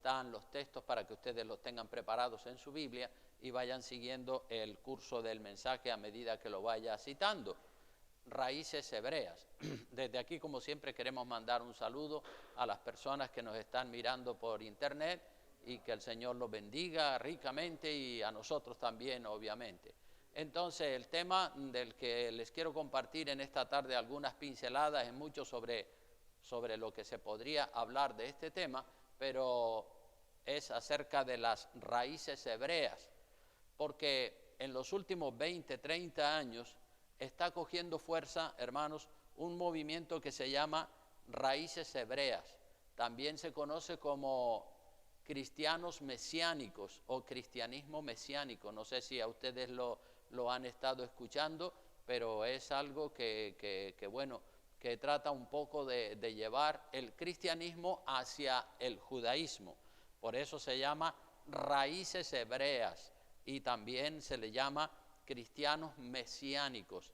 están los textos para que ustedes los tengan preparados en su Biblia y vayan siguiendo el curso del mensaje a medida que lo vaya citando. Raíces hebreas. Desde aquí, como siempre, queremos mandar un saludo a las personas que nos están mirando por internet y que el Señor los bendiga ricamente y a nosotros también, obviamente. Entonces, el tema del que les quiero compartir en esta tarde algunas pinceladas es mucho sobre lo que se podría hablar de este tema, pero es acerca de las raíces hebreas, porque en los últimos 20, 30 años está cogiendo fuerza, hermanos, un movimiento que se llama raíces hebreas. También se conoce como cristianos mesiánicos o cristianismo mesiánico. No sé si a ustedes lo han estado escuchando, pero es algo que trata un poco de llevar el cristianismo hacia el judaísmo. Por eso se llama raíces hebreas y también se le llama cristianos mesiánicos.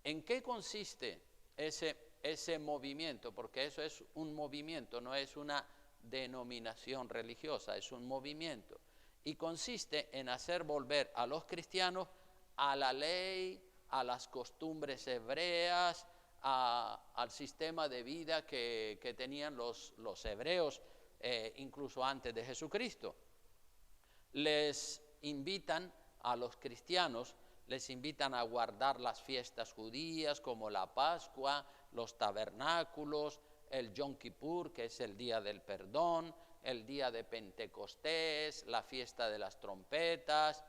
¿En qué consiste ese movimiento? Porque eso es un movimiento, no es una denominación religiosa, es un movimiento. Y consiste en hacer volver a los cristianos a la ley, a las costumbres hebreas, al sistema de vida que tenían los hebreos incluso antes de Jesucristo. Les invitan a los cristianos, les invitan a guardar las fiestas judías como la Pascua, los tabernáculos, el Yom Kippur, que es el día del perdón, el día de Pentecostés, la fiesta de las trompetas.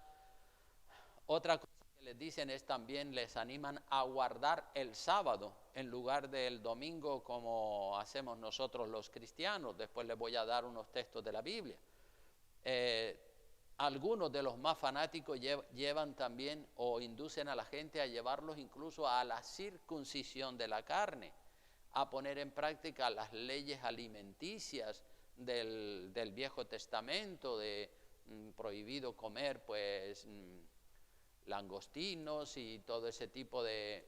Otra cosa que les dicen es también les animan a guardar el sábado en lugar del domingo como hacemos nosotros los cristianos. Después les voy a dar unos textos de la Biblia. Algunos de los más fanáticos llevan también o inducen a la gente a llevarlos incluso a la circuncisión de la carne, a poner en práctica las leyes alimenticias del Viejo Testamento, de prohibido comer langostinos y todo ese tipo de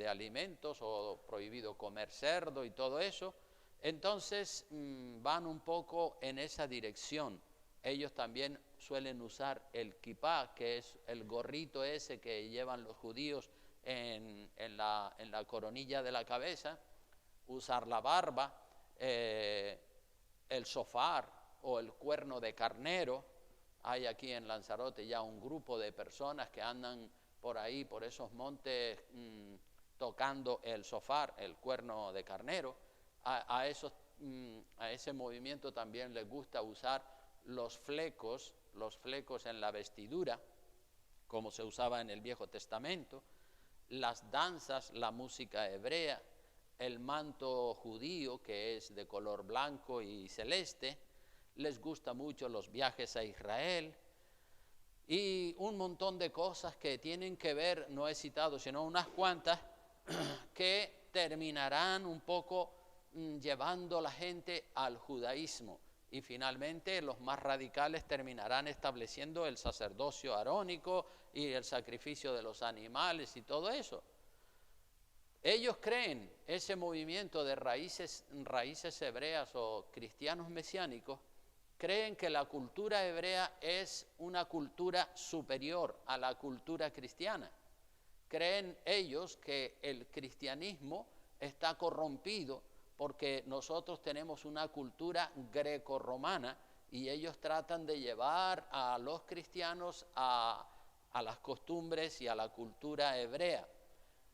alimentos, o prohibido comer cerdo y todo eso. Entonces van un poco en esa dirección. Ellos también suelen usar el kipá, que es el gorrito ese que llevan los judíos en la coronilla de la cabeza, usar la barba, el shofar o el cuerno de carnero. Hay aquí en Lanzarote ya un grupo de personas que andan por ahí, por esos montes, tocando el shofar, el cuerno de carnero. A ese movimiento también les gusta usar los flecos en la vestidura, como se usaba en el Viejo Testamento, las danzas, la música hebrea, el manto judío, que es de color blanco y celeste. Les gusta mucho los viajes a Israel y un montón de cosas que tienen que ver, no he citado sino unas cuantas, que terminarán un poco llevando a la gente al judaísmo. Y finalmente los más radicales terminarán estableciendo el sacerdocio arónico y el sacrificio de los animales y todo eso. Ellos creen, ese movimiento de raíces hebreas o cristianos mesiánicos, creen que la cultura hebrea es una cultura superior a la cultura cristiana. Creen ellos que el cristianismo está corrompido porque nosotros tenemos una cultura grecorromana y ellos tratan de llevar a los cristianos a las costumbres y a la cultura hebrea.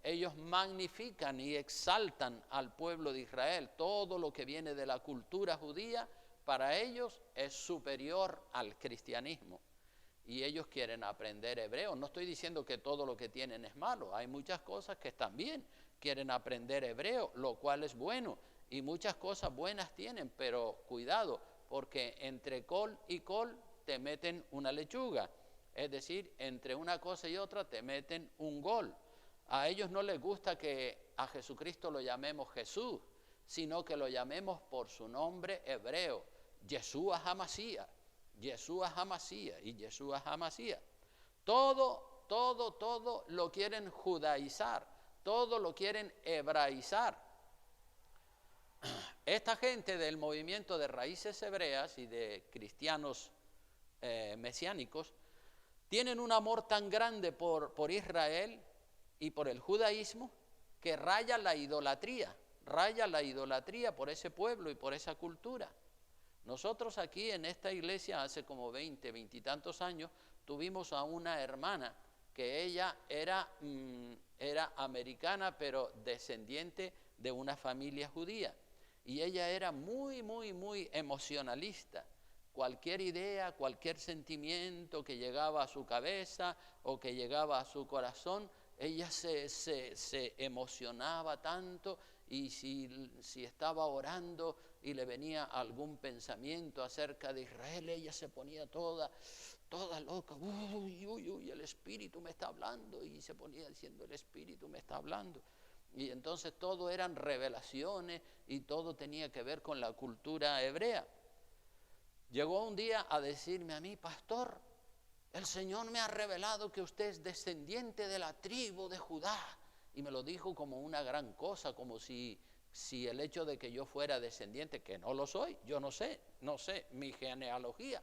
Ellos magnifican y exaltan al pueblo de Israel. Todo lo que viene de la cultura judía para ellos es superior al cristianismo. Y ellos quieren aprender hebreo. No estoy diciendo que todo lo que tienen es malo. Hay muchas cosas que están bien. Quieren aprender hebreo, lo cual es bueno. Y muchas cosas buenas tienen, pero cuidado, porque entre col y col te meten una lechuga. Es decir, entre una cosa y otra te meten un gol. A ellos no les gusta que a Jesucristo lo llamemos Jesús, sino que lo llamemos por su nombre hebreo, Yeshua HaMashiach, Yeshua HaMashiach y Yeshua HaMashiach. Todo lo quieren judaizar, todo lo quieren hebraizar. esta gente del movimiento de raíces hebreas y de cristianos mesiánicos tienen un amor tan grande por Israel y por el judaísmo que raya la idolatría por ese pueblo y por esa cultura. Nosotros aquí en esta iglesia hace como 20 y tantos años tuvimos a una hermana que ella era americana pero descendiente de una familia judía y ella era muy emocionalista. Cualquier idea, cualquier sentimiento que llegaba a su cabeza o que llegaba a su corazón, ella se emocionaba tanto, y si estaba orando y le venía algún pensamiento acerca de Israel, ella se ponía toda loca. Uy, el Espíritu me está hablando, y se ponía diciendo, el Espíritu me está hablando. Y entonces todo eran revelaciones y todo tenía que ver con la cultura hebrea. Llegó un día a decirme a mí, pastor, el Señor me ha revelado que usted es descendiente de la tribu de Judá. Y me lo dijo como una gran cosa, como si el hecho de que yo fuera descendiente, que no lo soy, yo no sé mi genealogía,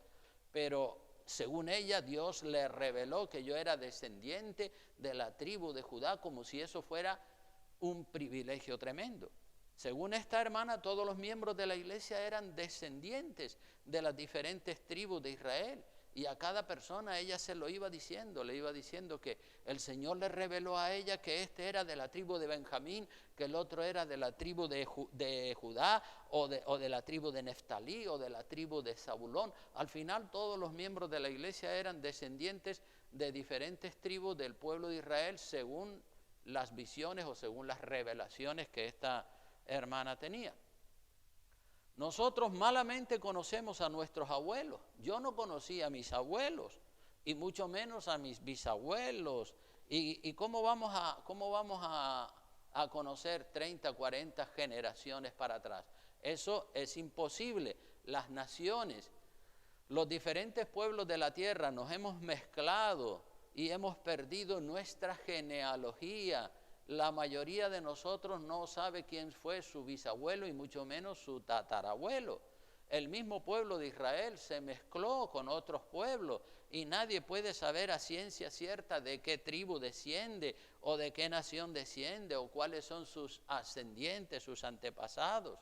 pero según ella, Dios le reveló que yo era descendiente de la tribu de Judá, como si eso fuera un privilegio tremendo. Según esta hermana, todos los miembros de la iglesia eran descendientes de las diferentes tribus de Israel. Y a cada persona ella se lo iba diciendo, le iba diciendo que el Señor le reveló a ella que este era de la tribu de Benjamín, que el otro era de la tribu de Judá, o de la tribu de Neftalí, o de la tribu de Zabulón. Al final todos los miembros de la iglesia eran descendientes de diferentes tribus del pueblo de Israel, según las visiones o según las revelaciones que esta hermana tenía. Nosotros malamente conocemos a nuestros abuelos. Yo no conocí a mis abuelos y mucho menos a mis bisabuelos. ¿Y cómo vamos a conocer 30, 40 generaciones para atrás? Eso es imposible. Las naciones, los diferentes pueblos de la tierra nos hemos mezclado y hemos perdido nuestra genealogía. La mayoría de nosotros no sabe quién fue su bisabuelo y mucho menos su tatarabuelo. El mismo pueblo de Israel se mezcló con otros pueblos y nadie puede saber a ciencia cierta de qué tribu desciende o de qué nación desciende o cuáles son sus ascendientes, sus antepasados.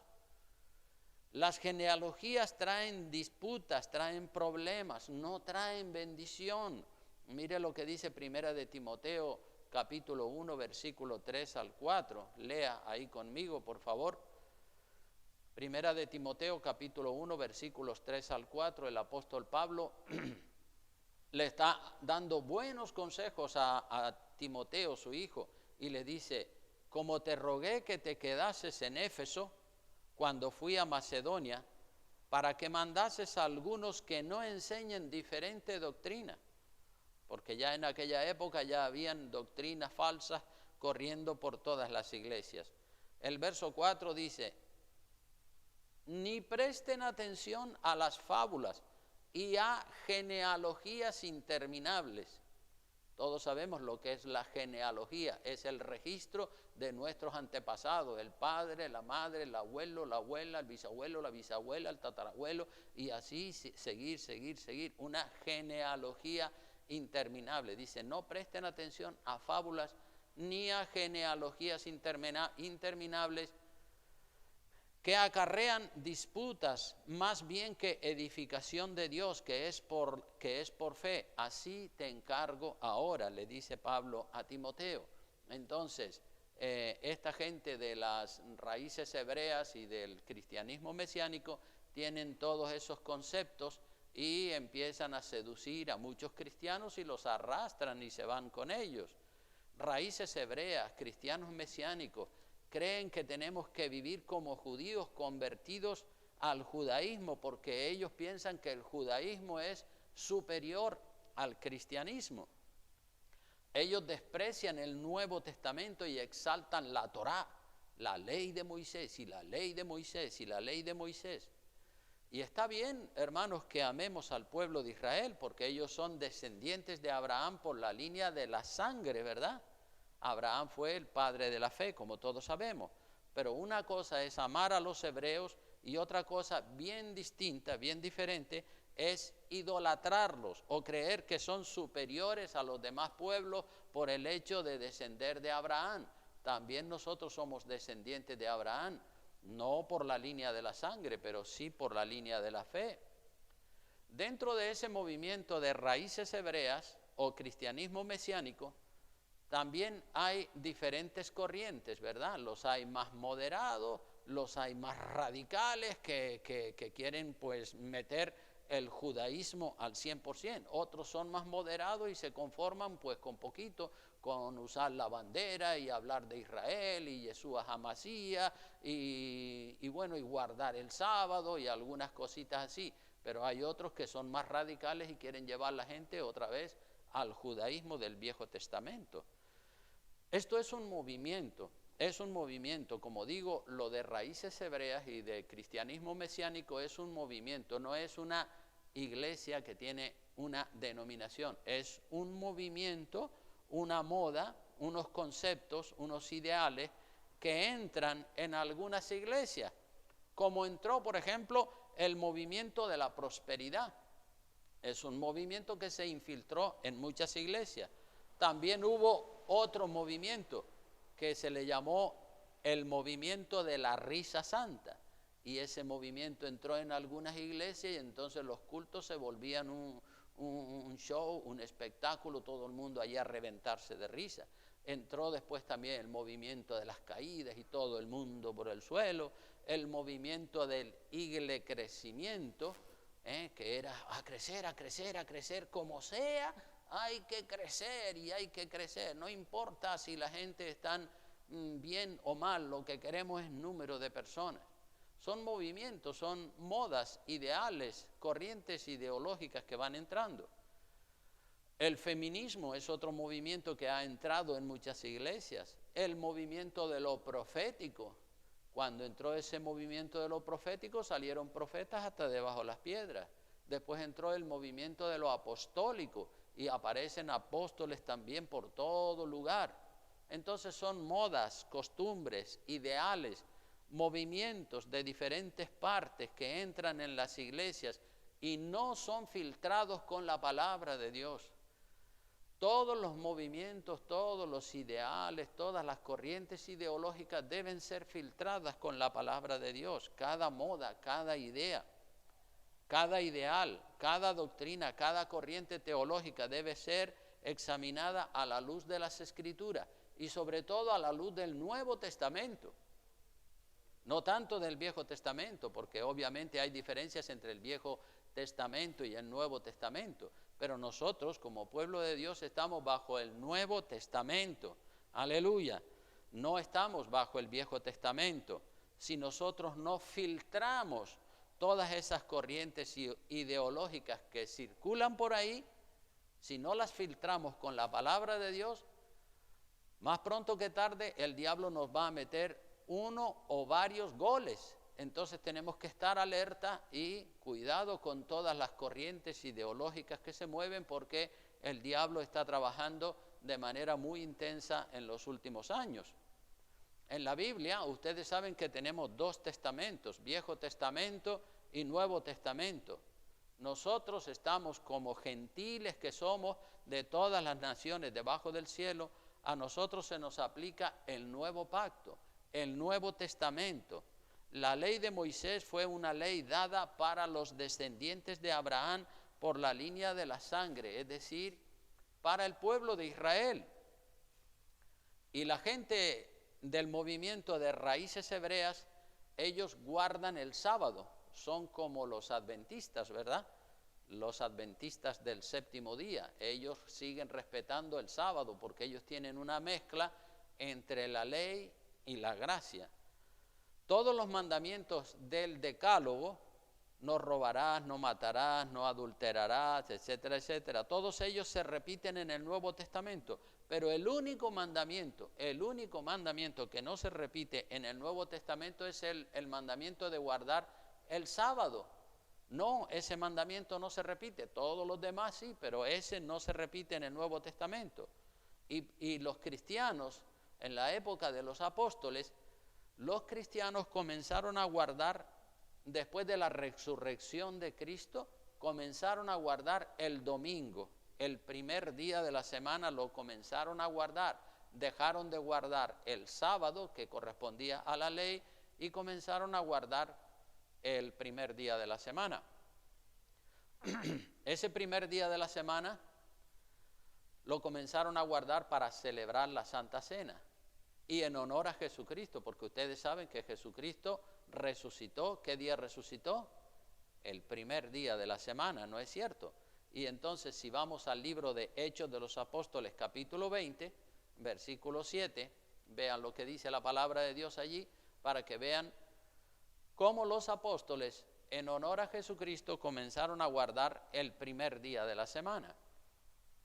Las genealogías traen disputas, traen problemas, no traen bendición. Mire lo que dice Primera de Timoteo capítulo 1, versículo 3 al 4. Lea ahí conmigo, por favor. Primera de Timoteo, capítulo 1, versículos 3 al 4. El apóstol Pablo le está dando buenos consejos a Timoteo, su hijo, y le dice, como te rogué que te quedases en Éfeso cuando fui a Macedonia, para que mandases a algunos que no enseñen diferente doctrina, porque ya en aquella época ya habían doctrinas falsas corriendo por todas las iglesias. El verso 4 dice, ni presten atención a las fábulas y a genealogías interminables. Todos sabemos lo que es la genealogía, es el registro de nuestros antepasados, el padre, la madre, el abuelo, la abuela, el bisabuelo, la bisabuela, el tatarabuelo, y así seguir, una genealogía interminable. Dice, no presten atención a fábulas ni a genealogías interminables que acarrean disputas más bien que edificación de Dios, que es por fe. Así te encargo ahora, le dice Pablo a Timoteo. Entonces, esta gente de las raíces hebreas y del cristianismo mesiánico tienen todos esos conceptos y empiezan a seducir a muchos cristianos y los arrastran y se van con ellos. Raíces hebreas, cristianos mesiánicos, creen que tenemos que vivir como judíos convertidos al judaísmo, porque ellos piensan que el judaísmo es superior al cristianismo. Ellos desprecian el Nuevo Testamento y exaltan la Torá, la ley de Moisés y la ley de Moisés y la ley de Moisés. Y está bien, hermanos, que amemos al pueblo de Israel, porque ellos son descendientes de Abraham por la línea de la sangre, ¿verdad? Abraham fue el padre de la fe, como todos sabemos. Pero una cosa es amar a los hebreos y otra cosa bien distinta, bien diferente, es idolatrarlos o creer que son superiores a los demás pueblos por el hecho de descender de Abraham. También nosotros somos descendientes de Abraham, no por la línea de la sangre, pero sí por la línea de la fe. Dentro de ese movimiento de raíces hebreas o cristianismo mesiánico, también hay diferentes corrientes, ¿verdad? Los hay más moderados, los hay más radicales que quieren pues meter el judaísmo al 100%. Otros son más moderados y se conforman pues con poquito, con usar la bandera y hablar de Israel y Yeshua HaMashiach y bueno, y guardar el sábado y algunas cositas así. Pero hay otros que son más radicales y quieren llevar a la gente otra vez al judaísmo del Viejo Testamento. Esto es un movimiento, como digo, lo de raíces hebreas y de cristianismo mesiánico es un movimiento, no es una iglesia que tiene una denominación, es un movimiento, una moda, unos conceptos, unos ideales que entran en algunas iglesias, como entró, por ejemplo, el movimiento de la prosperidad. Es un movimiento que se infiltró en muchas iglesias. También hubo otro movimiento que se le llamó el movimiento de la risa santa. Y ese movimiento entró en algunas iglesias y entonces los cultos se volvían un show, un espectáculo, todo el mundo allí a reventarse de risa. Entró después también el movimiento de las caídas y todo el mundo por el suelo, el movimiento del crecimiento, que era a crecer, como sea, hay que crecer y hay que crecer. No importa si la gente está bien o mal, lo que queremos es número de personas. Son movimientos, son modas, ideales, corrientes ideológicas que van entrando. El feminismo es otro movimiento que ha entrado en muchas iglesias. El movimiento de lo profético. Cuando entró ese movimiento de lo profético, salieron profetas hasta debajo de las piedras. Después entró el movimiento de lo apostólico y aparecen apóstoles también por todo lugar. Entonces son modas, costumbres, ideales, movimientos de diferentes partes que entran en las iglesias y no son filtrados con la palabra de Dios. Todos los movimientos, todos los ideales, todas las corrientes ideológicas deben ser filtradas con la palabra de Dios. Cada moda, cada idea, cada ideal, cada doctrina, cada corriente teológica debe ser examinada a la luz de las Escrituras y sobre todo a la luz del Nuevo Testamento. No tanto del Viejo Testamento, porque obviamente hay diferencias entre el Viejo Testamento y el Nuevo Testamento, pero nosotros como pueblo de Dios estamos bajo el Nuevo Testamento. Aleluya. No estamos bajo el Viejo Testamento. Si nosotros no filtramos todas esas corrientes ideológicas que circulan por ahí, si no las filtramos con la palabra de Dios, más pronto que tarde el diablo nos va a meter uno o varios goles. Entonces tenemos que estar alerta y cuidado con todas las corrientes ideológicas que se mueven porque el diablo está trabajando de manera muy intensa en los últimos años. En la Biblia ustedes saben que tenemos dos testamentos, Viejo Testamento y Nuevo Testamento. Nosotros estamos como gentiles que somos de todas las naciones debajo del cielo, a nosotros se nos aplica el nuevo pacto, el Nuevo Testamento. La ley de Moisés fue una ley dada para los descendientes de Abraham por la línea de la sangre, es decir, para el pueblo de Israel. Y la gente del movimiento de raíces hebreas, ellos guardan el sábado, son como los adventistas, ¿verdad? Los adventistas del séptimo día, ellos siguen respetando el sábado porque ellos tienen una mezcla entre la ley y la gracia. Todos los mandamientos del decálogo, no robarás, no matarás, no adulterarás, etcétera, etcétera, todos ellos se repiten en el Nuevo Testamento, pero el único mandamiento que no se repite en el Nuevo Testamento es el mandamiento de guardar el sábado. No, ese mandamiento no se repite, todos los demás sí, pero ese no se repite en el Nuevo Testamento. Y los cristianos en la época de los apóstoles los cristianos comenzaron a guardar, después de la resurrección de Cristo, comenzaron a guardar el domingo, el primer día de la semana lo comenzaron a guardar, dejaron de guardar el sábado que correspondía a la ley y comenzaron a guardar el primer día de la semana. Ese primer día de la semana lo comenzaron a guardar para celebrar la Santa Cena y en honor a Jesucristo, porque ustedes saben que Jesucristo resucitó. ¿Qué día resucitó? El primer día de la semana, ¿no es cierto? Y entonces si vamos al libro de Hechos de los Apóstoles, capítulo 20, versículo 7, vean lo que dice la palabra de Dios allí, para que vean cómo los apóstoles, en honor a Jesucristo, comenzaron a guardar el primer día de la semana.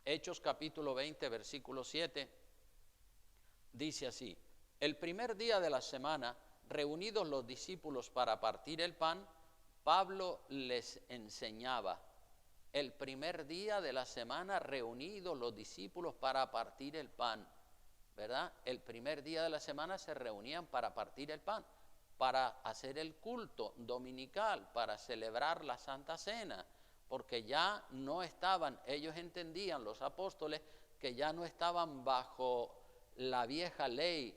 Hechos capítulo 20, versículo 7, dice así: el primer día de la semana, reunidos los discípulos para partir el pan, Pablo les enseñaba. El primer día de la semana, reunidos los discípulos para partir el pan, ¿verdad? El primer día de la semana se reunían para partir el pan, para hacer el culto dominical, para celebrar la Santa Cena, porque ya no estaban, ellos entendían, los apóstoles, que ya no estaban bajo la vieja ley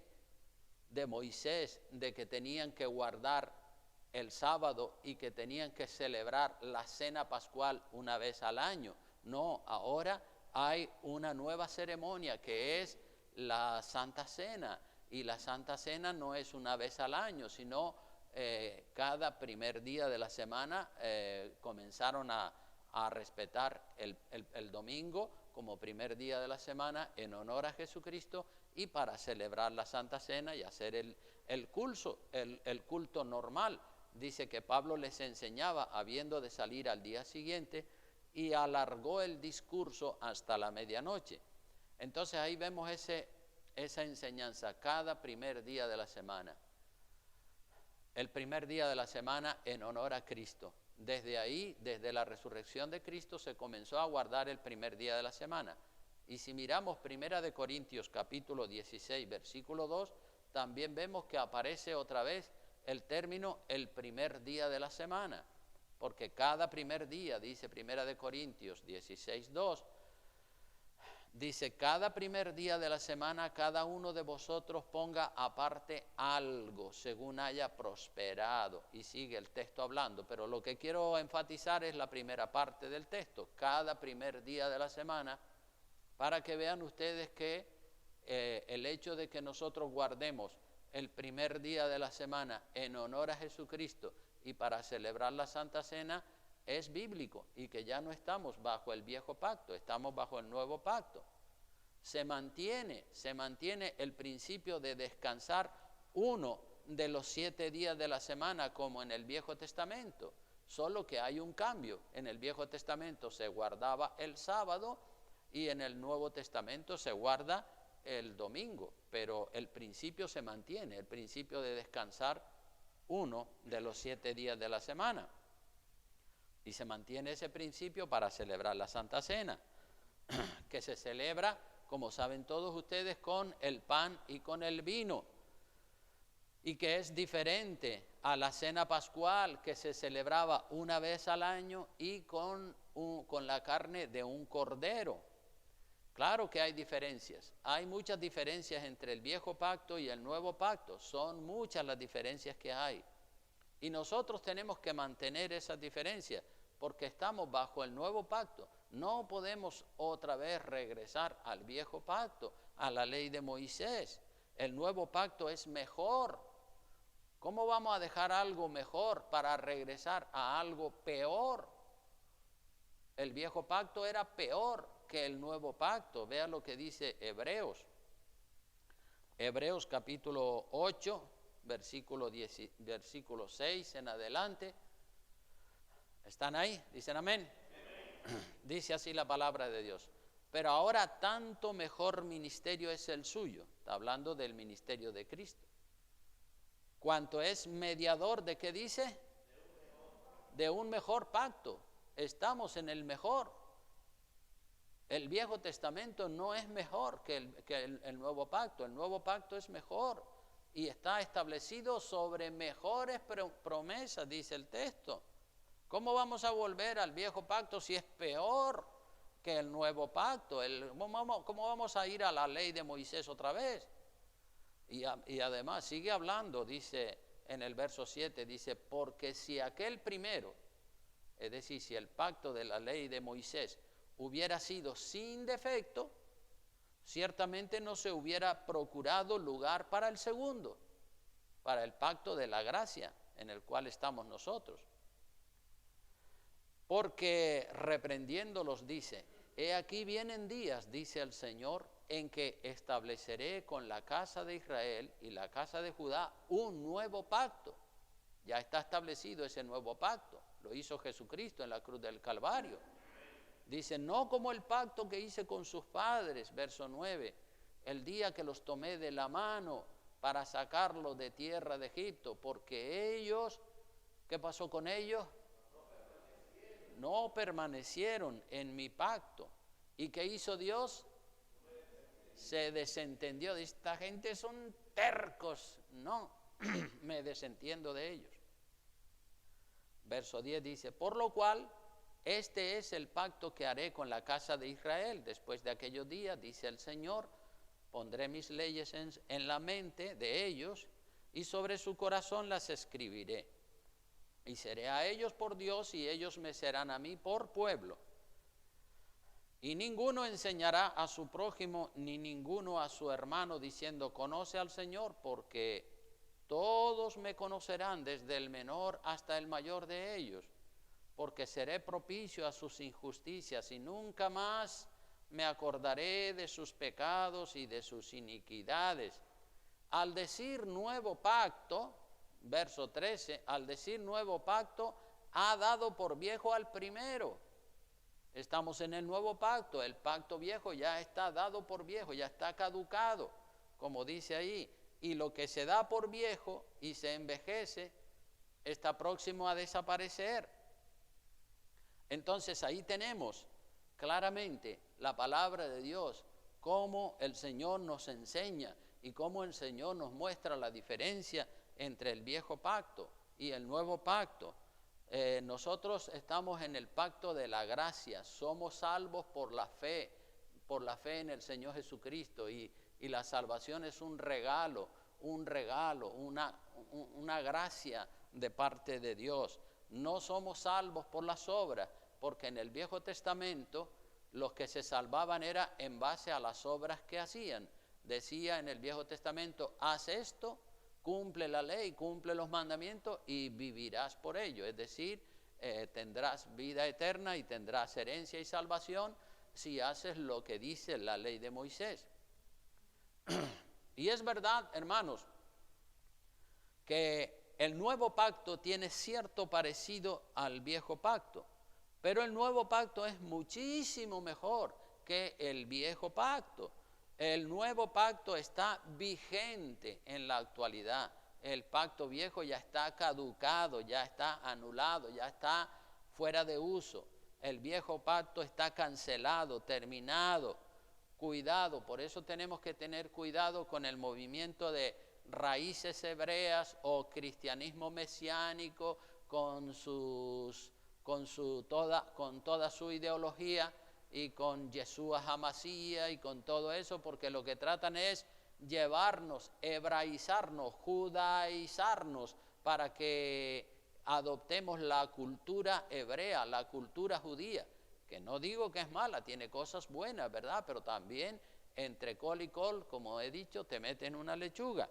de Moisés, de que tenían que guardar el sábado y que tenían que celebrar la cena pascual una vez al año. No, ahora hay una nueva ceremonia que es la Santa Cena, y la Santa Cena no es una vez al año, sino cada primer día de la semana comenzaron a respetar el domingo como primer día de la semana en honor a Jesucristo y para celebrar la Santa Cena y hacer el culto normal. Dice que Pablo les enseñaba habiendo de salir al día siguiente y alargó el discurso hasta la medianoche. Entonces ahí vemos esa enseñanza cada primer día de la semana. El primer día de la semana en honor a Cristo. Desde ahí, desde la resurrección de Cristo, se comenzó a guardar el primer día de la semana. Y si miramos 1 Corintios capítulo 16, versículo 2, también vemos que aparece otra vez el término el primer día de la semana. Porque cada primer día, dice 1 Corintios 16, 2, dice: cada primer día de la semana cada uno de vosotros ponga aparte algo según haya prosperado. Y sigue el texto hablando, pero lo que quiero enfatizar es la primera parte del texto, cada primer día de la semana, para que vean ustedes que el hecho de que nosotros guardemos el primer día de la semana en honor a Jesucristo y para celebrar la Santa Cena es bíblico, y que ya no estamos bajo el viejo pacto, estamos bajo el nuevo pacto. Se mantiene el principio de descansar uno de los 7 días de la semana como en el Viejo Testamento, solo que hay un cambio. En el Viejo Testamento se guardaba el sábado y en el Nuevo Testamento se guarda el domingo, pero el principio se mantiene, el principio de descansar uno de los 7 días de la semana. Y se mantiene ese principio para celebrar la Santa Cena, que se celebra, como saben todos ustedes, con el pan y con el vino, y que es diferente a la cena pascual que se celebraba una vez al año y con la carne de un cordero. Claro que hay diferencias, hay muchas diferencias entre el viejo pacto y el nuevo pacto, son muchas las diferencias que hay. Y nosotros tenemos que mantener esas diferencias porque estamos bajo el nuevo pacto. No podemos otra vez regresar al viejo pacto, a la ley de Moisés. El nuevo pacto es mejor. ¿Cómo vamos a dejar algo mejor para regresar a algo peor? El viejo pacto era peor que el nuevo pacto. Vean lo que dice Hebreos. Hebreos capítulo 8, versículo 6 en adelante. ¿Están ahí? ¿Dicen amén? Dice así la palabra de Dios: pero ahora tanto mejor ministerio es el suyo. Está hablando del ministerio de Cristo. Cuanto es mediador de, ¿qué dice? De un mejor pacto. Estamos en el mejor. El Viejo Testamento no es mejor que el Nuevo Pacto. El Nuevo Pacto es mejor. y está establecido sobre mejores promesas, dice el texto. ¿Cómo vamos a volver al viejo pacto si es peor que el nuevo pacto? ¿Cómo vamos a ir a la ley de Moisés otra vez? Y además sigue hablando, dice en el verso 7, dice, porque si aquel primero, es decir, si el pacto de la ley de Moisés hubiera sido sin defecto, ciertamente no se hubiera procurado lugar para el segundo, para el pacto de la gracia en el cual estamos nosotros. Porque reprendiéndolos dice, he aquí vienen días, dice el Señor, en que estableceré con la casa de Israel y la casa de Judá un nuevo pacto. Ya está establecido ese nuevo pacto, lo hizo Jesucristo en la cruz del Calvario. Dice, no como el pacto que hice con sus padres, verso 9, el día que los tomé de la mano para sacarlos de tierra de Egipto, porque ellos, ¿qué pasó con ellos? No permanecieron en mi pacto. ¿Y qué hizo Dios? Se desentendió. Esta gente son tercos. No, me desentiendo de ellos. Verso 10 dice, por lo cual, este es el pacto que haré con la casa de Israel. Después de aquellos días, dice el Señor, pondré mis leyes en la mente de ellos y sobre su corazón las escribiré. Y seré a ellos por Dios y ellos me serán a mí por pueblo. Y ninguno enseñará a su prójimo ni ninguno a su hermano diciendo, conoce al Señor, porque todos me conocerán desde el menor hasta el mayor de ellos, porque seré propicio a sus injusticias y nunca más me acordaré de sus pecados y de sus iniquidades. Al decir nuevo pacto, verso 13, al decir nuevo pacto, ha dado por viejo al primero. Estamos en el nuevo pacto, el pacto viejo ya está dado por viejo, ya está caducado, como dice ahí, y lo que se da por viejo y se envejece está próximo a desaparecer. Entonces ahí tenemos claramente la palabra de Dios, cómo el Señor nos enseña y cómo el Señor nos muestra la diferencia entre el viejo pacto y el nuevo pacto. Nosotros estamos en el pacto de la gracia, somos salvos por la fe en el Señor Jesucristo y la salvación es un regalo, una gracia de parte de Dios. No somos salvos por las obras, porque en el Viejo Testamento los que se salvaban era en base a las obras que hacían. Decía en el Viejo Testamento, haz esto, cumple la ley, cumple los mandamientos y vivirás por ello. Es decir, tendrás vida eterna y tendrás herencia y salvación si haces lo que dice la ley de Moisés. Y es verdad, hermanos, que el nuevo pacto tiene cierto parecido al viejo pacto, pero el nuevo pacto es muchísimo mejor que el viejo pacto. El nuevo pacto está vigente en la actualidad. El pacto viejo ya está caducado, ya está anulado, ya está fuera de uso. El viejo pacto está cancelado, terminado. Cuidado, por eso tenemos que tener cuidado con el movimiento de raíces hebreas o cristianismo mesiánico con toda su ideología y con Yeshua HaMashiach y con todo eso, porque lo que tratan es llevarnos, hebraizarnos, judaizarnos, para que adoptemos la cultura hebrea, la cultura judía, que no digo que es mala, tiene cosas buenas, ¿verdad? Pero también entre col y col, como he dicho, te meten una lechuga.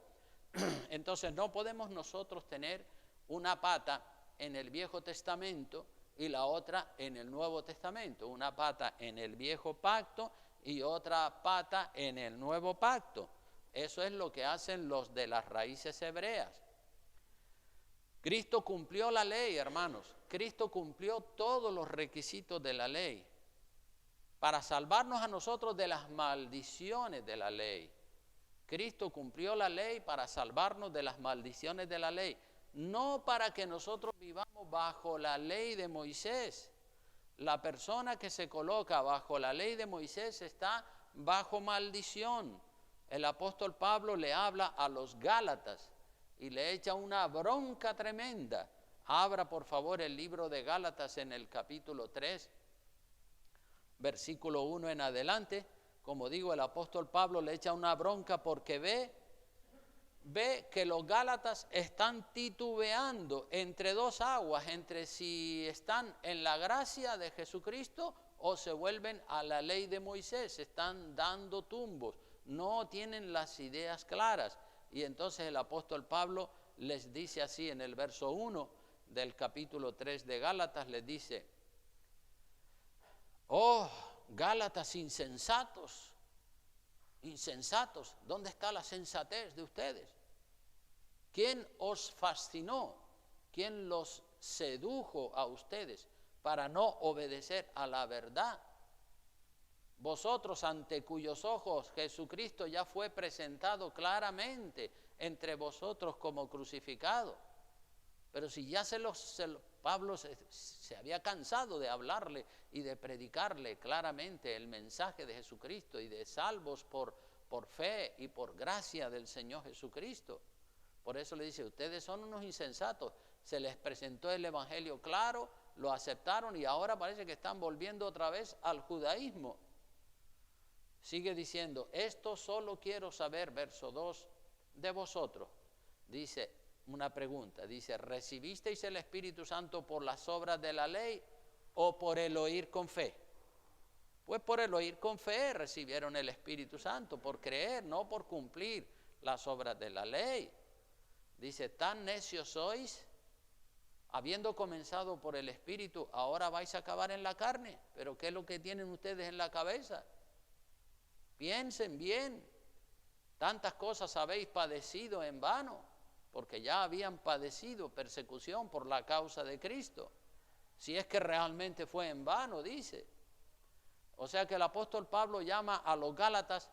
Entonces no podemos nosotros tener una pata en el Viejo Testamento y la otra en el Nuevo Testamento, una pata en el Viejo Pacto y otra pata en el Nuevo Pacto. Eso es lo que hacen los de las raíces hebreas. Cristo cumplió la ley, hermanos. Cristo cumplió todos los requisitos de la ley para salvarnos a nosotros de las maldiciones de la ley. Cristo cumplió la ley para salvarnos de las maldiciones de la ley, no para que nosotros vivamos bajo la ley de Moisés. La persona que se coloca bajo la ley de Moisés está bajo maldición. el apóstol Pablo le habla a los Gálatas y le echa una bronca tremenda. Abra por favor el libro de Gálatas en el capítulo 3, versículo 1 en adelante. Como digo, el apóstol Pablo le echa una bronca porque ve que los Gálatas están titubeando entre dos aguas, entre si están en la gracia de Jesucristo o se vuelven a la ley de Moisés, están dando tumbos, no tienen las ideas claras. Y entonces el apóstol Pablo les dice así en el verso 1 del capítulo 3 de Gálatas, les dice: oh, Gálatas insensatos, ¿dónde está la sensatez de ustedes? ¿Quién os fascinó? ¿Quién los sedujo a ustedes para no obedecer a la verdad? Vosotros, ante cuyos ojos Jesucristo ya fue presentado claramente entre vosotros como crucificado. Pero si ya Pablo se había cansado de hablarle y de predicarle claramente el mensaje de Jesucristo y de salvos por fe y por gracia del Señor Jesucristo. Por eso le dice: ustedes son unos insensatos. Se les presentó el evangelio claro, lo aceptaron y ahora parece que están volviendo otra vez al judaísmo. Sigue diciendo: esto solo quiero saber, verso 2, de vosotros. Dice una pregunta, dice: ¿recibisteis el Espíritu Santo por las obras de la ley o por el oír con fe? Pues por el oír con fe recibieron el Espíritu Santo, por creer, no por cumplir las obras de la ley. Dice: tan necios sois, habiendo comenzado por el Espíritu, ahora vais a acabar en la carne. ¿Pero qué es lo que tienen ustedes en la cabeza? Piensen bien, tantas cosas habéis padecido en vano, porque ya habían padecido persecución por la causa de Cristo. Si es que realmente fue en vano, dice. O sea que el apóstol Pablo llama a los Gálatas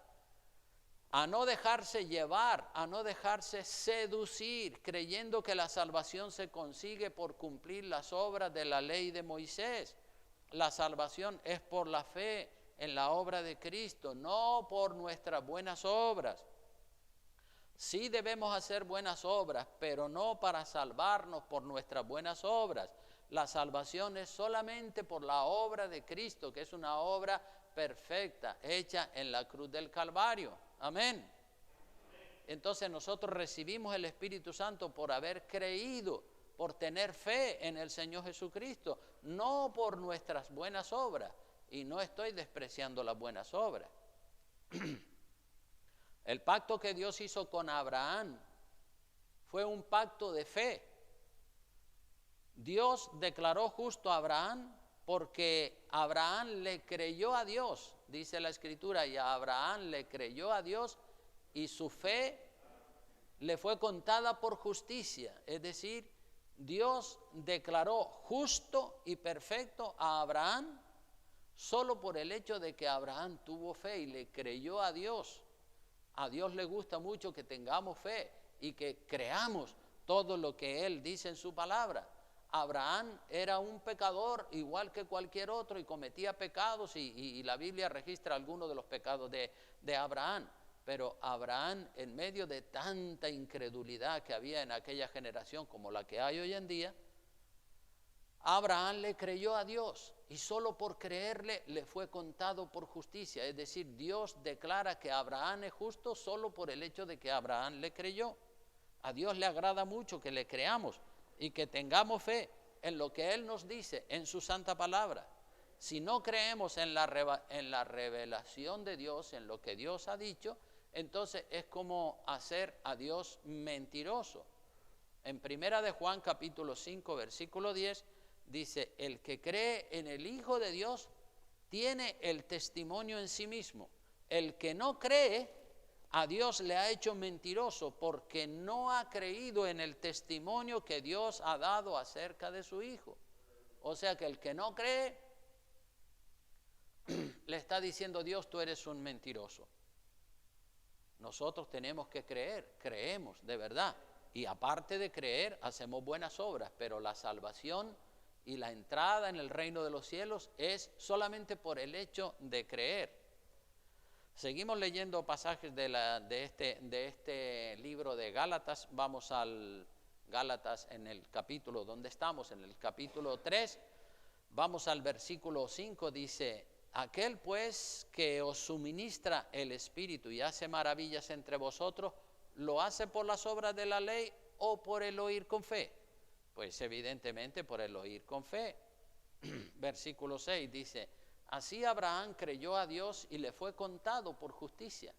a no dejarse llevar, a no dejarse seducir, creyendo que la salvación se consigue por cumplir las obras de la ley de Moisés. La salvación es por la fe en la obra de Cristo, no por nuestras buenas obras. Sí debemos hacer buenas obras, pero no para salvarnos por nuestras buenas obras. La salvación es solamente por la obra de Cristo, que es una obra perfecta, hecha en la cruz del Calvario. Amén. Entonces nosotros recibimos el Espíritu Santo por haber creído, por tener fe en el Señor Jesucristo, no por nuestras buenas obras. Y no estoy despreciando las buenas obras. El pacto que Dios hizo con Abraham fue un pacto de fe. Dios declaró justo a Abraham porque Abraham le creyó a Dios, dice la Escritura, y a Abraham le creyó a Dios y su fe le fue contada por justicia. Es decir, Dios declaró justo y perfecto a Abraham solo por el hecho de que Abraham tuvo fe y le creyó a Dios. A Dios le gusta mucho que tengamos fe y que creamos todo lo que Él dice en su palabra. Abraham era un pecador igual que cualquier otro y cometía pecados y la Biblia registra algunos de los pecados de Abraham. Pero Abraham, en medio de tanta incredulidad que había en aquella generación como la que hay hoy en día, Abraham le creyó a Dios y solo por creerle le fue contado por justicia. Es decir, Dios declara que Abraham es justo solo por el hecho de que Abraham le creyó. A Dios le agrada mucho que le creamos y que tengamos fe en lo que Él nos dice en su santa palabra. Si no creemos en la revelación de Dios, en lo que Dios ha dicho, entonces es como hacer a Dios mentiroso. En 1 de Juan capítulo 5 versículo 10 dice: el que cree en el Hijo de Dios tiene el testimonio en sí mismo. El que no cree, a Dios le ha hecho mentiroso porque no ha creído en el testimonio que Dios ha dado acerca de su Hijo. O sea que el que no cree, le está diciendo Dios: tú eres un mentiroso. Nosotros tenemos que creer, creemos de verdad. Y aparte de creer, hacemos buenas obras, pero la salvación y la entrada en el reino de los cielos es solamente por el hecho de creer. Seguimos leyendo pasajes de este libro de Gálatas. Vamos al Gálatas en el capítulo, ¿dónde estamos? En el capítulo 3. Vamos al versículo 5, dice: aquel pues que os suministra el Espíritu y hace maravillas entre vosotros, ¿lo hace por las obras de la ley o por el oír con fe? Pues evidentemente por el oír con fe. Versículo 6 dice: así Abraham creyó a Dios y le fue contado por justicia.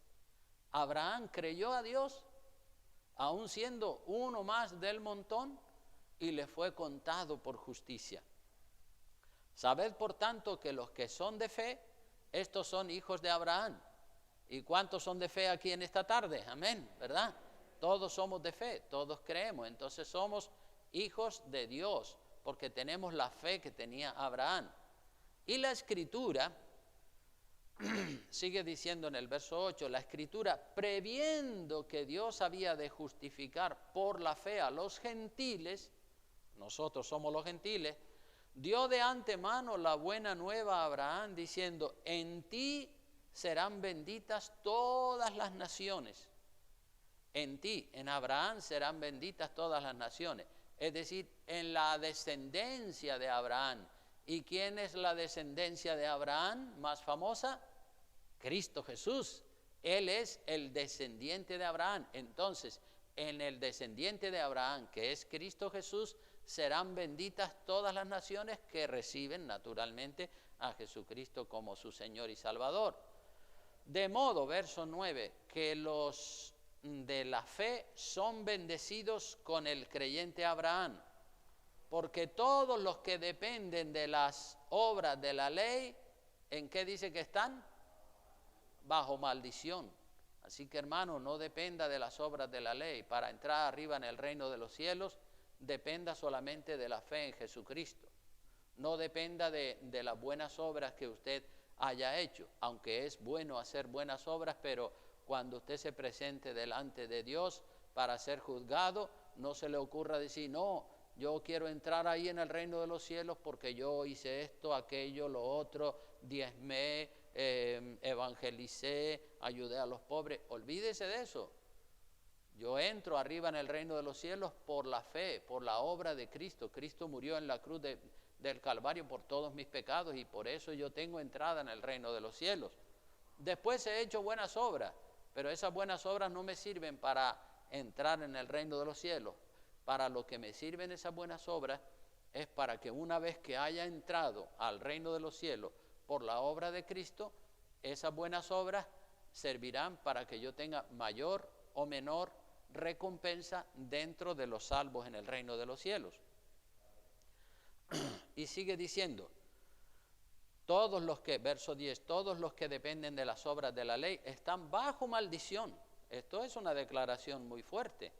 Abraham creyó a Dios, aun siendo uno más del montón, y le fue contado por justicia. Sabed por tanto que los que son de fe, estos son hijos de Abraham. ¿Y cuántos son de fe aquí en esta tarde? Amén, ¿verdad? Todos somos de fe, todos creemos, entonces somos hijos de Dios, porque tenemos la fe que tenía Abraham. Y la Escritura sigue diciendo en el verso 8, la Escritura, previendo que Dios había de justificar por la fe a los gentiles, nosotros somos los gentiles, dio de antemano la buena nueva a Abraham, diciendo: en ti serán benditas todas las naciones. En ti, en Abraham, serán benditas todas las naciones. Es decir, en la descendencia de Abraham. ¿Y quién es la descendencia de Abraham más famosa? Cristo Jesús. Él es el descendiente de Abraham. Entonces, en el descendiente de Abraham, que es Cristo Jesús, serán benditas todas las naciones que reciben naturalmente a Jesucristo como su Señor y Salvador. De modo, verso 9, que los de la fe son bendecidos con el creyente Abraham, porque todos los que dependen de las obras de la ley, ¿en qué dice que están? Bajo maldición. Así que, hermano, no dependa de las obras de la ley. Para entrar arriba en el reino de los cielos, dependa solamente de la fe en Jesucristo. No dependa de las buenas obras que usted haya hecho, aunque es bueno hacer buenas obras, pero cuando usted se presente delante de Dios para ser juzgado, no se le ocurra decir: no, yo quiero entrar ahí en el reino de los cielos porque yo hice esto, aquello, lo otro, diezmé, evangelicé, ayudé a los pobres. Olvídese de eso. Yo entro arriba en el reino de los cielos por la fe, por la obra de Cristo. Cristo murió en la cruz del Calvario por todos mis pecados y por eso yo tengo entrada en el reino de los cielos. Después he hecho buenas obras, pero esas buenas obras no me sirven para entrar en el reino de los cielos. Para lo que me sirven esas buenas obras es para que una vez que haya entrado al reino de los cielos por la obra de Cristo, esas buenas obras servirán para que yo tenga mayor o menor recompensa dentro de los salvos en el reino de los cielos. Y sigue diciendo: todos los que, verso 10, todos los que dependen de las obras de la ley están bajo maldición. Esto es una declaración muy fuerte,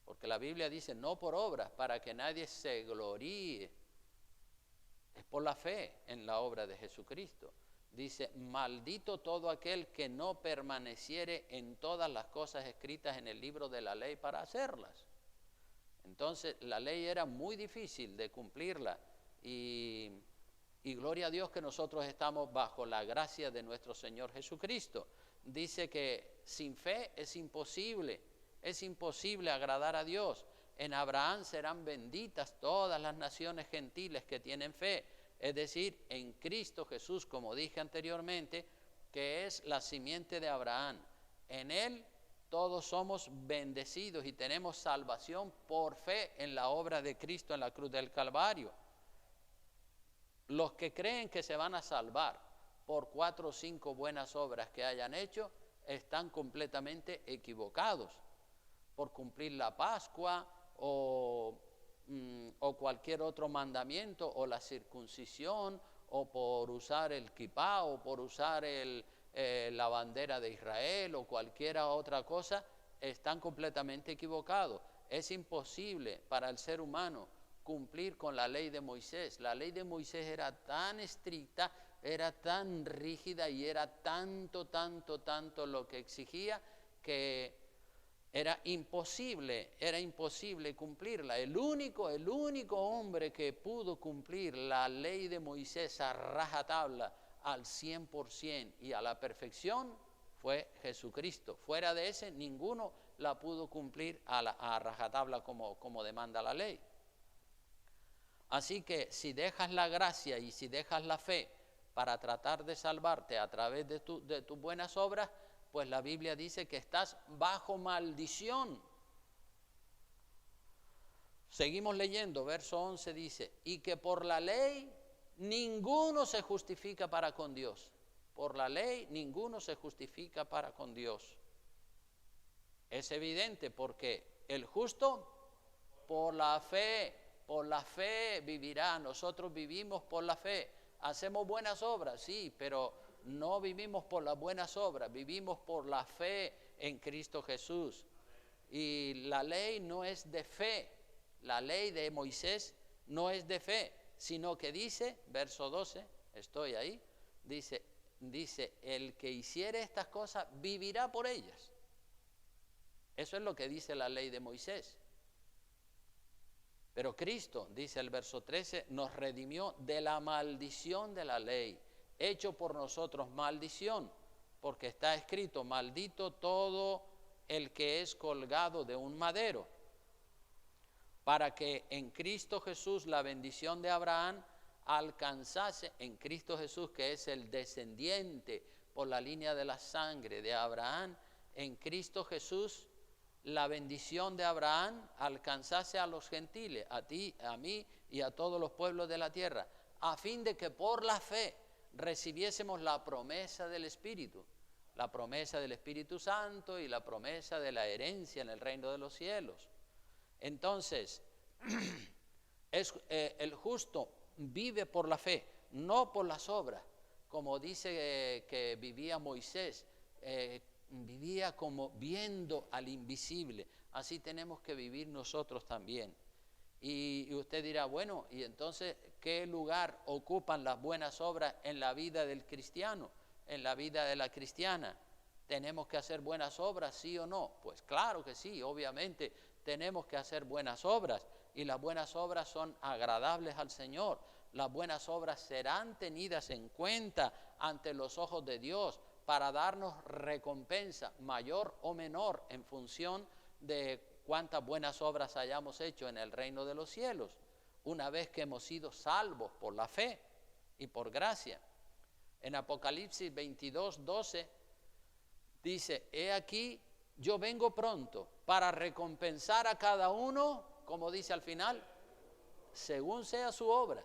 porque la Biblia dice: no por obras, para que nadie se gloríe. Es por la fe en la obra de Jesucristo. Dice: maldito todo aquel que no permaneciere en todas las cosas escritas en el libro de la ley para hacerlas. Entonces la ley era muy difícil de cumplirla y gloria a Dios que nosotros estamos bajo la gracia de nuestro Señor Jesucristo. Dice que sin fe es imposible agradar a Dios. En Abraham serán benditas todas las naciones gentiles que tienen fe. Es decir, en Cristo Jesús, como dije anteriormente, que es la simiente de Abraham. En Él todos somos bendecidos y tenemos salvación por fe en la obra de Cristo en la cruz del Calvario. Los que creen que se van a salvar por 4 o 5 buenas obras que hayan hecho, están completamente equivocados. Por cumplir la Pascua o cualquier otro mandamiento, o la circuncisión, o por usar el kipá, o por usar la bandera de Israel, o cualquier otra cosa, están completamente equivocados. Es imposible para el ser humano cumplir con la ley de Moisés. La ley de Moisés era tan estricta, era tan rígida y era tanto lo que exigía que era imposible cumplirla. El único hombre que pudo cumplir la ley de Moisés a rajatabla, al 100% y a la perfección fue Jesucristo. Fuera de ese, ninguno la pudo cumplir a rajatabla como demanda la ley. Así que si dejas la gracia y si dejas la fe para tratar de salvarte a través de tus buenas obras, pues la Biblia dice que estás bajo maldición. Seguimos leyendo, verso 11 dice, y que por la ley ninguno se justifica para con Dios. Por la ley ninguno se justifica para con Dios. Es evidente porque el justo por la fe vivirá. Nosotros vivimos por la fe. Hacemos buenas obras, sí, pero no vivimos por las buenas obras, vivimos por la fe en Cristo Jesús. Y la ley no es de fe, la ley de Moisés no es de fe, sino que dice, verso 12, estoy ahí, dice, el que hiciere estas cosas vivirá por ellas. Eso es lo que dice la ley de Moisés. Pero Cristo, dice el verso 13, nos redimió de la maldición de la ley, hecho por nosotros maldición, porque está escrito, maldito todo el que es colgado de un madero, para que en Cristo Jesús la bendición de Abraham alcanzase, en Cristo Jesús, que es el descendiente por la línea de la sangre de Abraham, en Cristo Jesús la bendición de Abraham alcanzase a los gentiles, a ti, a mí y a todos los pueblos de la tierra, a fin de que por la fe recibiésemos la promesa del Espíritu Santo y la promesa de la herencia en el reino de los cielos. Entonces, el justo vive por la fe, no por las obras, como dice que vivía Moisés, vivía como viendo al invisible. Así tenemos que vivir nosotros también. Y usted dirá, bueno, ¿y entonces qué lugar ocupan las buenas obras en la vida del cristiano, en la vida de la cristiana? ¿Tenemos que hacer buenas obras, sí o no? Pues claro que sí, obviamente tenemos que hacer buenas obras, y las buenas obras son agradables al Señor. Las buenas obras serán tenidas en cuenta ante los ojos de Dios para darnos recompensa mayor o menor en función de cuántas buenas obras hayamos hecho en el reino de los cielos, una vez que hemos sido salvos por la fe y por gracia. En Apocalipsis 22, 12 dice, he aquí, yo vengo pronto para recompensar a cada uno, como dice al final, según sea su obra.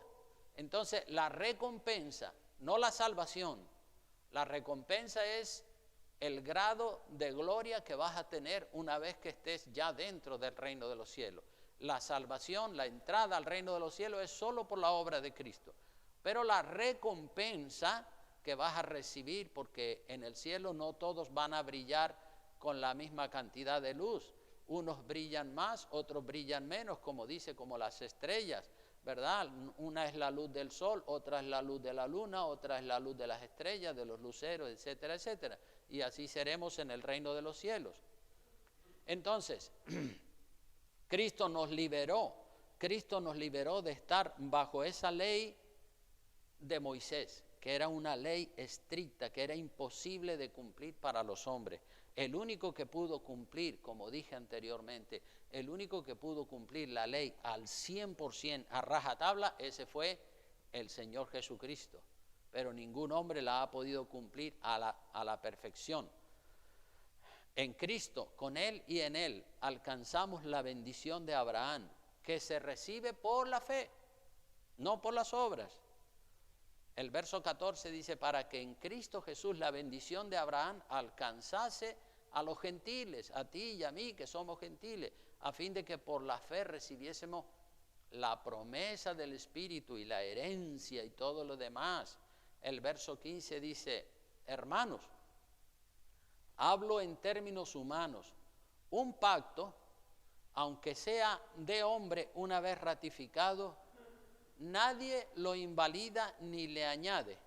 Entonces, la recompensa, no la salvación, la recompensa es el grado de gloria que vas a tener una vez que estés ya dentro del reino de los cielos. La salvación, la entrada al reino de los cielos es solo por la obra de Cristo. Pero la recompensa que vas a recibir, porque en el cielo no todos van a brillar con la misma cantidad de luz. Unos brillan más, otros brillan menos, como dice, como las estrellas, ¿verdad? Una es la luz del sol, otra es la luz de la luna, otra es la luz de las estrellas, de los luceros, etcétera, etcétera. Y así seremos en el reino de los cielos. Entonces, Cristo nos liberó de estar bajo esa ley de Moisés, que era una ley estricta, que era imposible de cumplir para los hombres. El único que pudo cumplir, como dije anteriormente, el único que pudo cumplir la ley al 100%, a rajatabla, ese fue el Señor Jesucristo. Pero ningún hombre la ha podido cumplir a la perfección. En Cristo, con Él y en Él, alcanzamos la bendición de Abraham, que se recibe por la fe, no por las obras. El verso 14 dice, para que en Cristo Jesús la bendición de Abraham alcanzase a los gentiles, a ti y a mí que somos gentiles, a fin de que por la fe recibiésemos la promesa del Espíritu y la herencia y todo lo demás. El verso 15 dice, hermanos, hablo en términos humanos, un pacto, aunque sea de hombre una vez ratificado, nadie lo invalida ni le añade.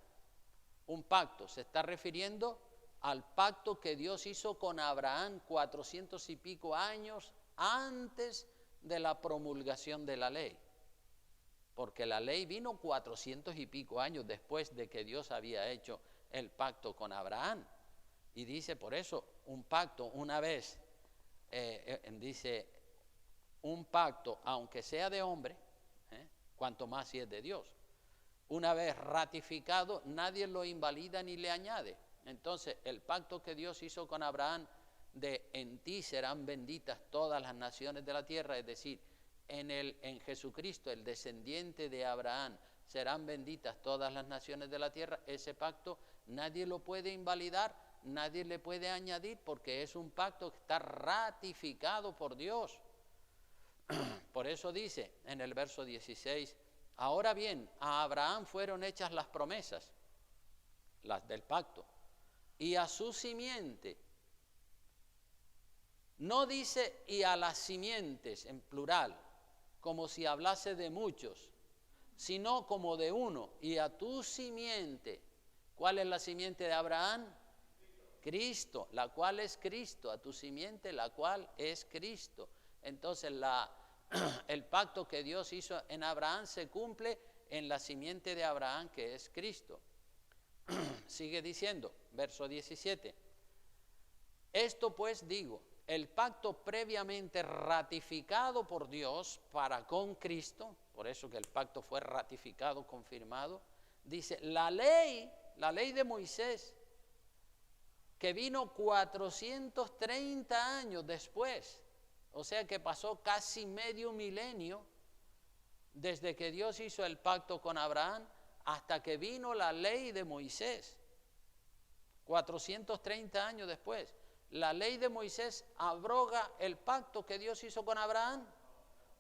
Un pacto, se está refiriendo al pacto que Dios hizo con Abraham 400 y pico años antes de la promulgación de la ley. porque la ley vino 400 y pico años después de que Dios había hecho el pacto con Abraham. Y dice, por eso, un pacto una vez, dice, un pacto, aunque sea de hombre, cuanto más si es de Dios. Una vez ratificado, nadie lo invalida ni le añade. Entonces, el pacto que Dios hizo con Abraham de en ti serán benditas todas las naciones de la tierra, es decir, en Jesucristo, el descendiente de Abraham, serán benditas todas las naciones de la tierra, ese pacto nadie lo puede invalidar, nadie le puede añadir, porque es un pacto que está ratificado por Dios. Por eso dice en el verso 16, ahora bien, a Abraham fueron hechas las promesas, las del pacto, y a su simiente. No dice y a las simientes en plural, como si hablase de muchos, sino como de uno, y a tu simiente. ¿Cuál es la simiente de Abraham? Cristo, la cual es Cristo, a tu simiente, la cual es Cristo. Entonces el pacto que Dios hizo en Abraham se cumple en la simiente de Abraham, que es Cristo. Sigue diciendo, verso 17. Esto pues digo, el pacto previamente ratificado por Dios para con Cristo, por eso que el pacto fue ratificado, confirmado, dice, la ley de Moisés, que vino 430 años después, o sea que pasó casi medio milenio desde que Dios hizo el pacto con Abraham hasta que vino la ley de Moisés, 430 años después. ¿La ley de Moisés abroga el pacto que Dios hizo con Abraham?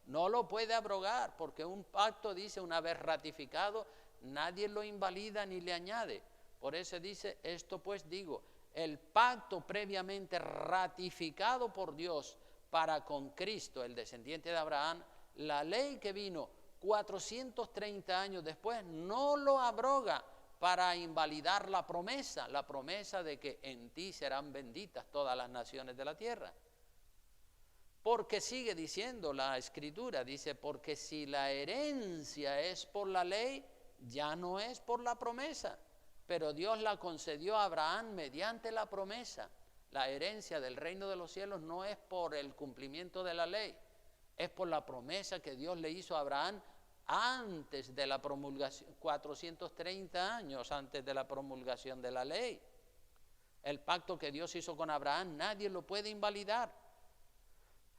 No lo puede abrogar, porque un pacto, dice, una vez ratificado, nadie lo invalida ni le añade. Por eso dice, esto pues digo, el pacto previamente ratificado por Dios para con Cristo, el descendiente de Abraham, la ley que vino 430 años después, no lo abroga para invalidar la promesa de que en ti serán benditas todas las naciones de la tierra. Porque sigue diciendo la Escritura, dice, porque si la herencia es por la ley, ya no es por la promesa, pero Dios la concedió a Abraham mediante la promesa. La herencia del reino de los cielos no es por el cumplimiento de la ley, es por la promesa que Dios le hizo a Abraham antes de la promulgación, 430 años antes de la promulgación de la ley. El pacto que Dios hizo con Abraham nadie lo puede invalidar.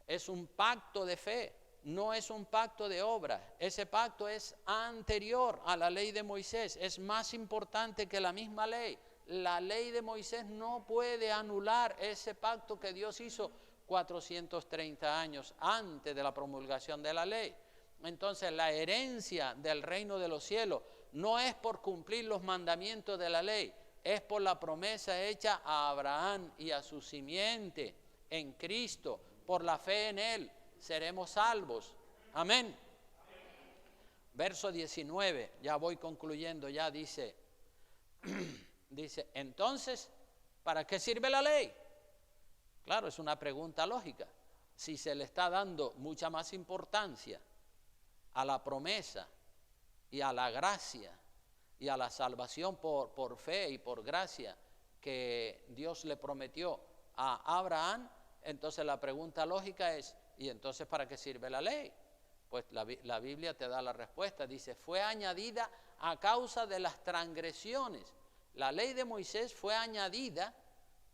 Es un pacto de fe, no es un pacto de obra. Ese pacto es anterior a la ley de Moisés, es más importante que la misma ley. La ley de Moisés no puede anular ese pacto que Dios hizo 430 años antes de la promulgación de la ley. Entonces la herencia del reino de los cielos no es por cumplir los mandamientos de la ley, es por la promesa hecha a Abraham y a su simiente en Cristo. Por la fe en Él seremos salvos. Amén. Verso 19, ya voy concluyendo, ya dice, entonces, ¿para qué sirve la ley? Claro, es una pregunta lógica. Si se le está dando mucha más importancia a la promesa y a la gracia y a la salvación por fe y por gracia que Dios le prometió a Abraham, entonces la pregunta lógica es, ¿y entonces para qué sirve la ley? Pues la Biblia te da la respuesta, dice, fue añadida a causa de las transgresiones. La ley de Moisés fue añadida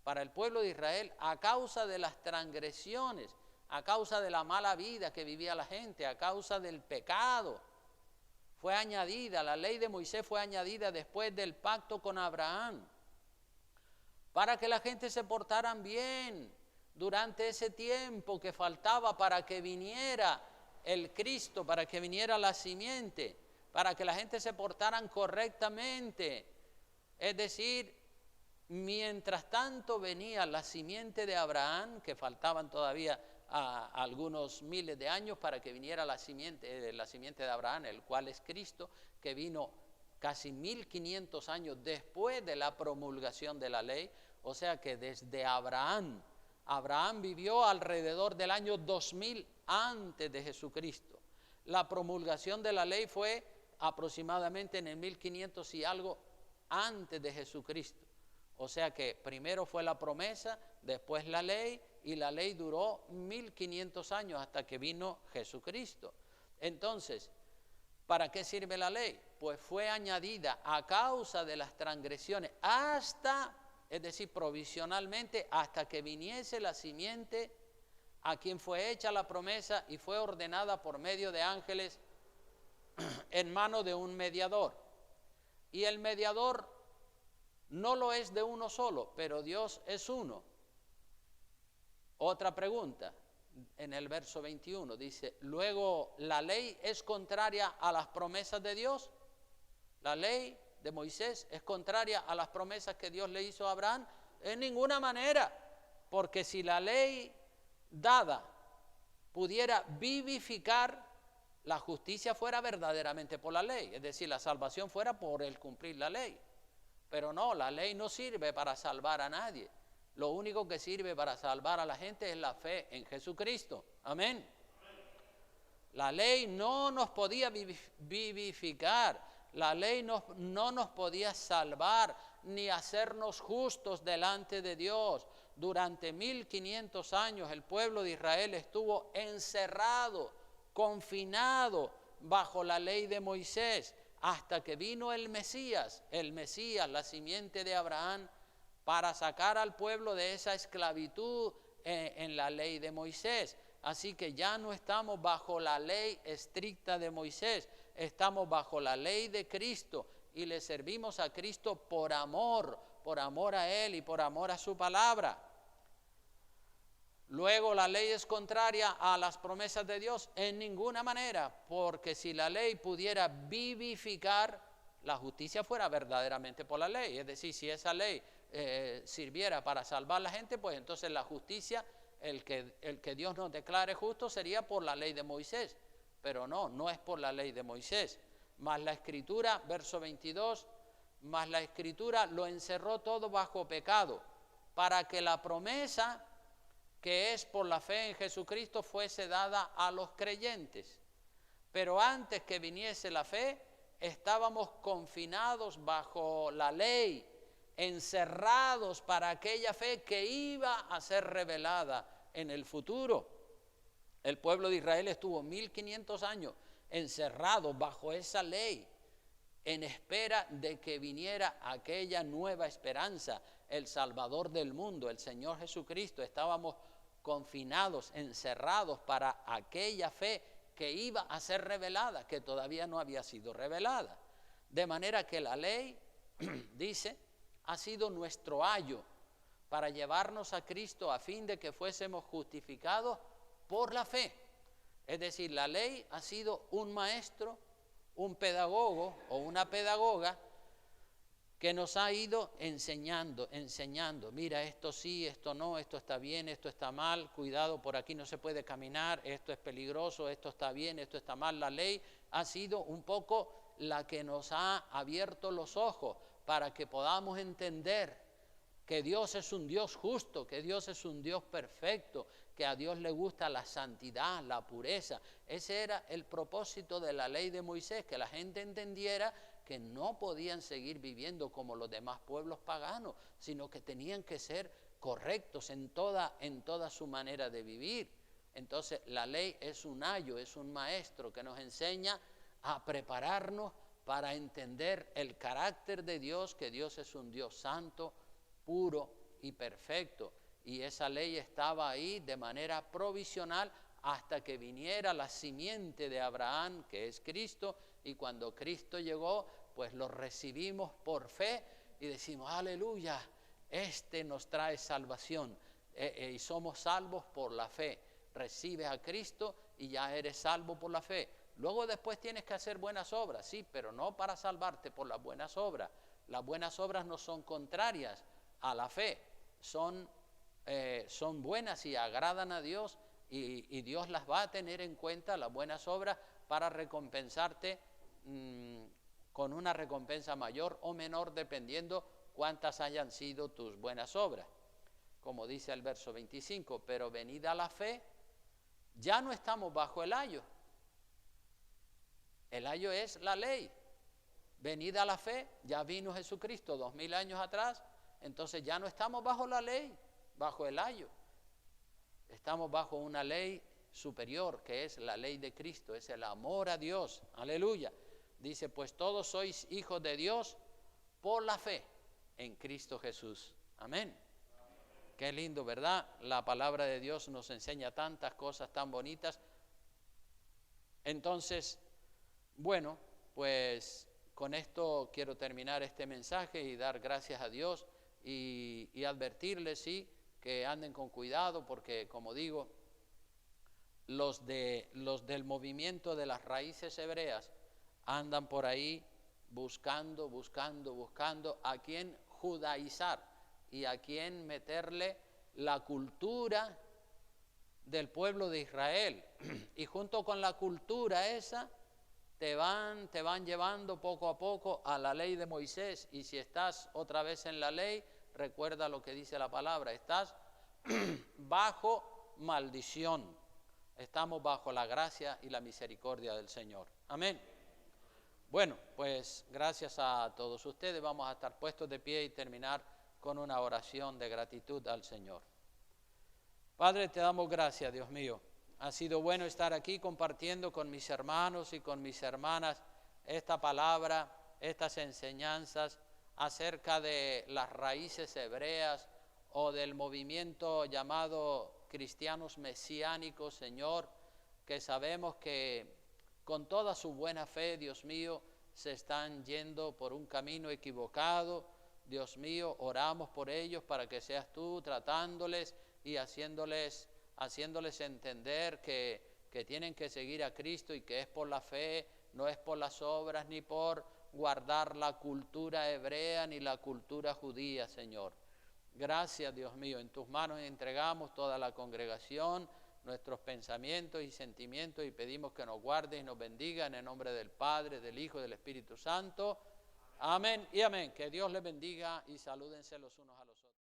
para el pueblo de Israel a causa de las transgresiones, a causa de la mala vida que vivía la gente, a causa del pecado. Fue añadida, la ley de Moisés fue añadida después del pacto con Abraham, para que la gente se portaran bien durante ese tiempo que faltaba para que viniera el Cristo, para que viniera la simiente, para que la gente se portaran correctamente. Es decir, mientras tanto venía la simiente de Abraham, que faltaban todavía algunos miles de años para que viniera la simiente de Abraham, el cual es Cristo, que vino casi 1500 años después de la promulgación de la ley. O sea que desde Abraham vivió alrededor del año 2000 antes de Jesucristo. La promulgación de la ley fue aproximadamente en el 1500 y algo antes de Jesucristo. O sea que primero fue la promesa, después la ley, y la ley duró 1500 años hasta que vino Jesucristo. Entonces, ¿para qué sirve la ley? Pues fue añadida a causa de las transgresiones hasta, es decir, provisionalmente, hasta que viniese la simiente a quien fue hecha la promesa y fue ordenada por medio de ángeles en mano de un mediador. Y el mediador no lo es de uno solo, pero Dios es uno. Otra pregunta, en el verso 21 dice, luego, ¿la ley es contraria a las promesas de Dios? ¿La ley de Moisés es contraria a las promesas que Dios le hizo a Abraham? En ninguna manera, porque si la ley dada pudiera vivificar, la justicia fuera verdaderamente por la ley, es decir, la salvación fuera por el cumplir la ley. Pero no, la ley no sirve para salvar a nadie. Lo único que sirve para salvar a la gente es la fe en Jesucristo. Amén. La ley no nos podía vivificar, la ley no nos podía salvar ni hacernos justos delante de Dios. Durante 1500 años el pueblo de Israel estuvo encerrado, confinado bajo la ley de Moisés, hasta que vino el Mesías, la simiente de Abraham, para sacar al pueblo de esa esclavitud en la ley de Moisés. Así que ya no estamos bajo la ley estricta de Moisés, estamos bajo la ley de Cristo y le servimos a Cristo por amor a Él y por amor a su palabra. Luego, ¿la ley es contraria a las promesas de Dios? En ninguna manera, porque si la ley pudiera vivificar, la justicia fuera verdaderamente por la ley. Es decir, si esa ley sirviera para salvar a la gente, pues entonces la justicia, el que Dios nos declare justo, sería por la ley de Moisés. Pero no es por la ley de Moisés. Mas la Escritura, verso 22, mas la Escritura lo encerró todo bajo pecado, para que la promesa que es por la fe en Jesucristo fuese dada a los creyentes. Pero antes que viniese la fe, estábamos confinados bajo la ley, encerrados para aquella fe que iba a ser revelada en el futuro. El pueblo de Israel estuvo 1500 años encerrado bajo esa ley, en espera de que viniera aquella nueva esperanza, el Salvador del mundo, el Señor Jesucristo. Estábamos confinados, encerrados para aquella fe que iba a ser revelada, que todavía no había sido revelada. De manera que la ley, dice, ha sido nuestro ayo para llevarnos a Cristo a fin de que fuésemos justificados por la fe. Es decir, la ley ha sido un maestro, un pedagogo o una pedagoga que nos ha ido enseñando. Mira, esto sí, esto no, esto está bien, esto está mal, cuidado, por aquí no se puede caminar, esto es peligroso, esto está bien, esto está mal. La ley ha sido un poco la que nos ha abierto los ojos para que podamos entender que Dios es un Dios justo, que Dios es un Dios perfecto, que a Dios le gusta la santidad, la pureza. Ese era el propósito de la ley de Moisés, que la gente entendiera que no podían seguir viviendo como los demás pueblos paganos, sino que tenían que ser correctos en toda su manera de vivir. Entonces la ley es un ayo, es un maestro que nos enseña a prepararnos para entender el carácter de Dios, que Dios es un Dios santo, puro y perfecto. Y esa ley estaba ahí de manera provisional hasta que viniera la simiente de Abraham, que es Cristo, y cuando Cristo llegó, pues lo recibimos por fe y decimos, aleluya, este nos trae salvación, y somos salvos por la fe. Recibes a Cristo y ya eres salvo por la fe. Luego después tienes que hacer buenas obras, sí, pero no para salvarte por las buenas obras. Las buenas obras no son contrarias a la fe, son buenas y agradan a Dios, y Dios las va a tener en cuenta, las buenas obras, para recompensarte con una recompensa mayor o menor, dependiendo cuántas hayan sido tus buenas obras. Como dice el verso 25, pero venida la fe, ya no estamos bajo el ayo. El ayo es la ley. Venida la fe, ya vino Jesucristo 2000 años atrás, entonces ya no estamos bajo la ley, bajo el ayo. Estamos bajo una ley superior, que es la ley de Cristo, es el amor a Dios. Aleluya. Dice, pues todos sois hijos de Dios por la fe en Cristo Jesús. Amén. Qué lindo, ¿verdad? La palabra de Dios nos enseña tantas cosas tan bonitas. Entonces, bueno, pues con esto quiero terminar este mensaje y dar gracias a Dios y advertirles, sí, que anden con cuidado porque, como digo, los del movimiento de las raíces hebreas andan por ahí buscando a quién judaizar y a quién meterle la cultura del pueblo de Israel. Y junto con la cultura esa, te van llevando poco a poco a la ley de Moisés. Y si estás otra vez en la ley, recuerda lo que dice la palabra, estás bajo maldición. Estamos bajo la gracia y la misericordia del Señor. Amén. Bueno, pues gracias a todos ustedes. Vamos a estar puestos de pie y terminar con una oración de gratitud al Señor. Padre, te damos gracias, Dios mío. Ha sido bueno estar aquí compartiendo con mis hermanos y con mis hermanas esta palabra, estas enseñanzas acerca de las raíces hebreas o del movimiento llamado cristianos mesiánicos, Señor, que sabemos que con toda su buena fe, Dios mío, se están yendo por un camino equivocado. Dios mío, oramos por ellos para que seas tú tratándoles y haciéndoles entender que tienen que seguir a Cristo y que es por la fe, no es por las obras ni por guardar la cultura hebrea ni la cultura judía, Señor. Gracias, Dios mío, en tus manos entregamos toda la congregación, nuestros pensamientos y sentimientos y pedimos que nos guarde y nos bendiga en el nombre del Padre, del Hijo y del Espíritu Santo. Amén y amén. Que Dios les bendiga y salúdense los unos a los otros.